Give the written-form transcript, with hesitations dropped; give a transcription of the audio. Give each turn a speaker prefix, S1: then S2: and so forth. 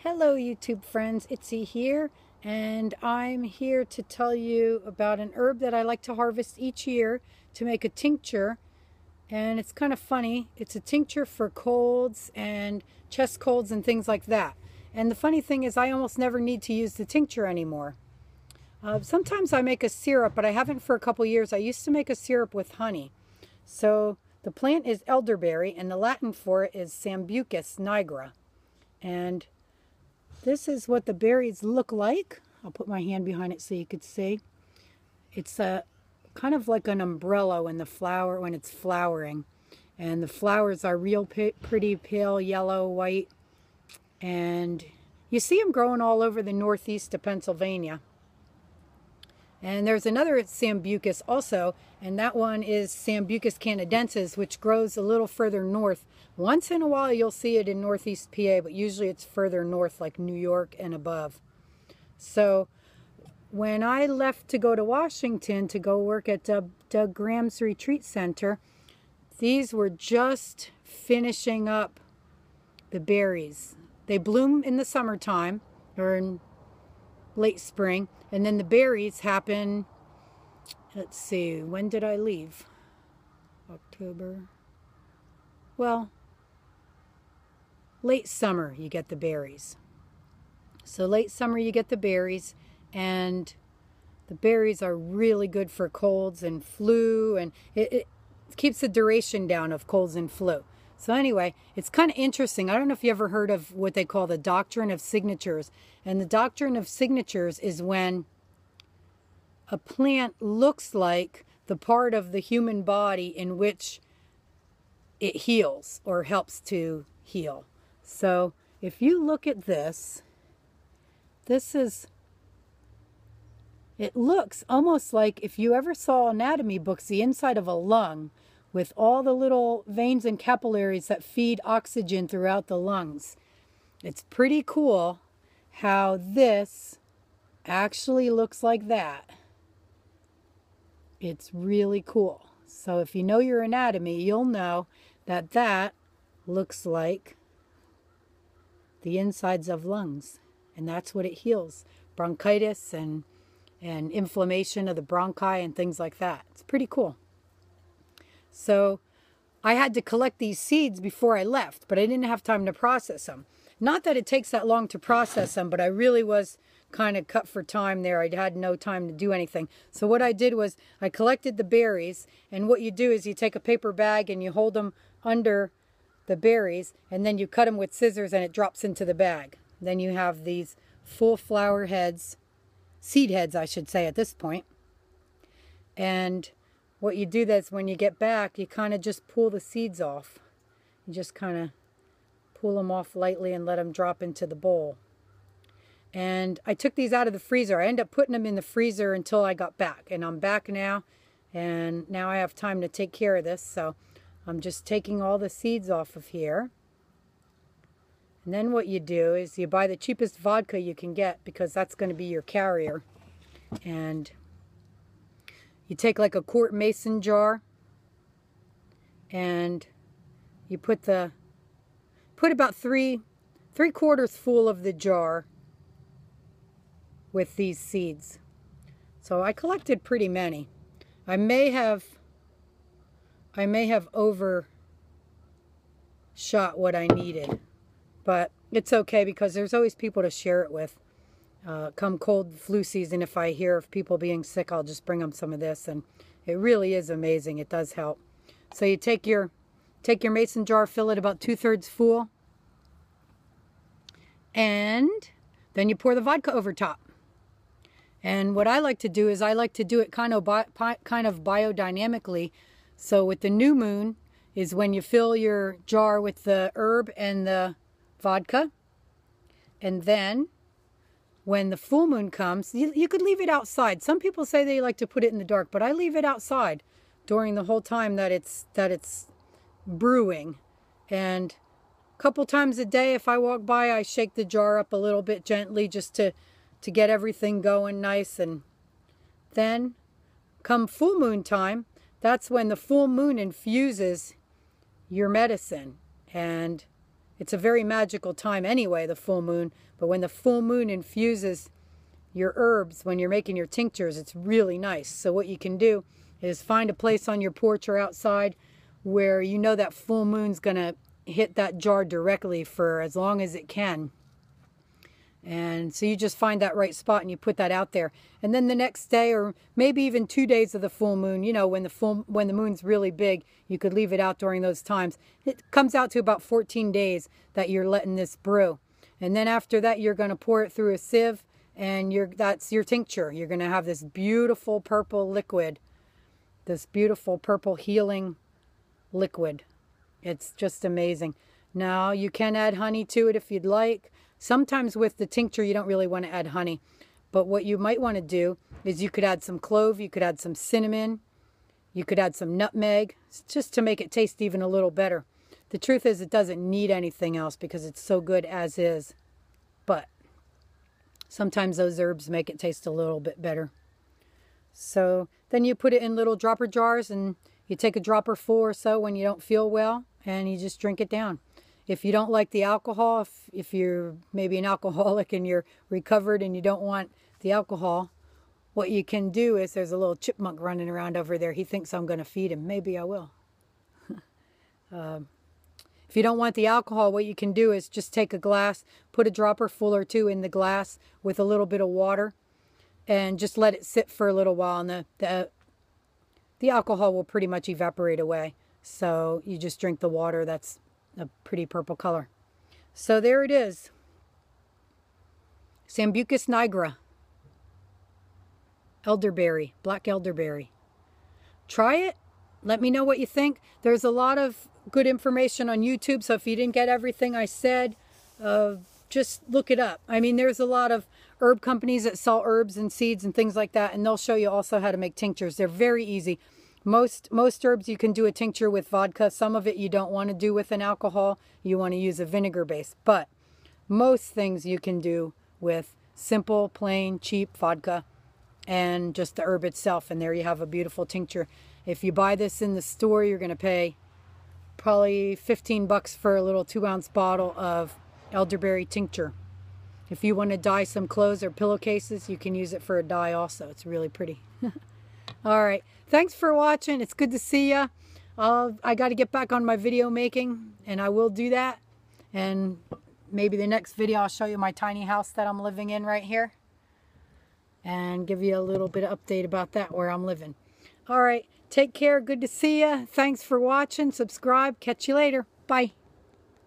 S1: Hello YouTube friends, Itsy here, and I'm here to tell you about an herb that I like to harvest each year to make a tincture. And it's kind of funny, it's a tincture for colds and chest colds and things like that. And the funny thing is I almost never need to use the tincture anymore. Sometimes I make a syrup, but I haven't for a couple years. I used to make a syrup with honey. So the plant is elderberry and the Latin for it is Sambucus nigra. And this is what the berries look like. I'll put my hand behind it so you could see. It's a kind of like an umbrella when it's flowering. And the flowers are real pretty pale yellow, white. And you see them growing all over the northeast of Pennsylvania. And there's another Sambucus also, and that one is Sambucus canadensis, which grows a little further north. Once in a while you'll see it in northeast PA, but usually it's further north like New York and above. So when I left to go to Washington to go work at Doug Graham's retreat center, these were just finishing up the berries. They bloom in the summertime or in late spring, and then the berries happen, let's see, when did I leave? October. Well, late summer you get the berries. So late summer you get the berries, and the berries are really good for colds and flu, and it keeps the duration down of colds and flu. So anyway, it's kind of interesting. I don't know if you ever heard of what they call the doctrine of signatures. And the doctrine of signatures is when a plant looks like the part of the human body in which it heals or helps to heal. So if you look at this, it looks almost like if you ever saw anatomy books, the inside of a lung, with all the little veins and capillaries that feed oxygen throughout the lungs. It's pretty cool how this actually looks like that. It's really cool. So if you know your anatomy, you'll know that that looks like the insides of lungs. And that's what it heals. Bronchitis and inflammation of the bronchi and things like that. It's pretty cool. So I had to collect these seeds before I left, but I didn't have time to process them. Not that it takes that long to process them, but I really was kind of cut for time there. I had no time to do anything. So what I did was I collected the berries, and what you do is you take a paper bag and you hold them under the berries, and then you cut them with scissors and it drops into the bag. Then you have these full flower heads, seed heads I should say at this point. And what you do is when you get back, you kind of just pull the seeds off. You just kind of pull them off lightly and let them drop into the bowl. And I took these out of the freezer. I ended up putting them in the freezer until I got back. And I'm back now, and now I have time to take care of this. So I'm just taking all the seeds off of here. And then what you do is you buy the cheapest vodka you can get, because that's going to be your carrier. And you take like a quart mason jar, and you put about three quarters full of the jar with these seeds. So I collected pretty many. I may have overshot what I needed, but it's okay because there's always people to share it with. Come cold flu season, if I hear of people being sick, I'll just bring them some of this, and it really is amazing. It does help. So you take your mason jar, fill it about 2/3 full, and then you pour the vodka over top. And what I like to do is I like to do it kind of biodynamically. So with the new moon is when you fill your jar with the herb and the vodka, and then when the full moon comes, you could leave it outside. Some people say they like to put it in the dark, but I leave it outside during the whole time that it's brewing. And a couple times a day, if I walk by, I shake the jar up a little bit gently just to get everything going nice. And then come full moon time, that's when the full moon infuses your medicine. And It's a very magical time anyway, the full moon. But when the full moon infuses your herbs, when you're making your tinctures, it's really nice. So what you can do is find a place on your porch or outside where you know that full moon's going to hit that jar directly for as long as it can. And so you just find that right spot and you put that out there. And then the next day, or maybe even 2 days of the full moon, you know, when the moon's really big, you could leave it out during those times. It comes out to about 14 days that you're letting this brew. And then after that, you're going to pour it through a sieve, and that's your tincture. You're going to have this beautiful purple liquid, this beautiful purple healing liquid. It's just amazing. Now, you can add honey to it if you'd like. Sometimes with the tincture, you don't really want to add honey. But what you might want to do is you could add some clove, you could add some cinnamon, you could add some nutmeg, just to make it taste even a little better. The truth is it doesn't need anything else because it's so good as is. But sometimes those herbs make it taste a little bit better. So then you put it in little dropper jars, and you take a dropper full or so when you don't feel well, and you just drink it down. If you don't like the alcohol, if you're maybe an alcoholic and you're recovered and you don't want the alcohol, what you can do is, there's a little chipmunk running around over there. He thinks I'm going to feed him. Maybe I will. If you don't want the alcohol, what you can do is just take a glass, put a dropper full or two in the glass with a little bit of water, and just let it sit for a little while, and the alcohol will pretty much evaporate away. So you just drink the water. That's a pretty purple color. So there it is. Sambucus nigra. Elderberry. Black elderberry. Try it. Let me know what you think. There's a lot of good information on YouTube, so if you didn't get everything I said, just look it up. I mean, there's a lot of herb companies that sell herbs and seeds and things like that, and they'll show you also how to make tinctures. They're very easy. Most herbs you can do a tincture with vodka. Some of it you don't want to do with an alcohol. You want to use a vinegar base. But most things you can do with simple, plain, cheap vodka and just the herb itself. And there you have a beautiful tincture. If you buy this in the store, you're going to pay probably 15 bucks for a little 2-ounce bottle of elderberry tincture. If you want to dye some clothes or pillowcases, you can use it for a dye also. It's really pretty. All right. Thanks for watching. It's good to see you. I got to get back on my video making, and I will do that. And maybe the next video I'll show you my tiny house that I'm living in right here, and give you a little bit of update about that, where I'm living. All right. Take care. Good to see you. Thanks for watching. Subscribe. Catch you later. Bye.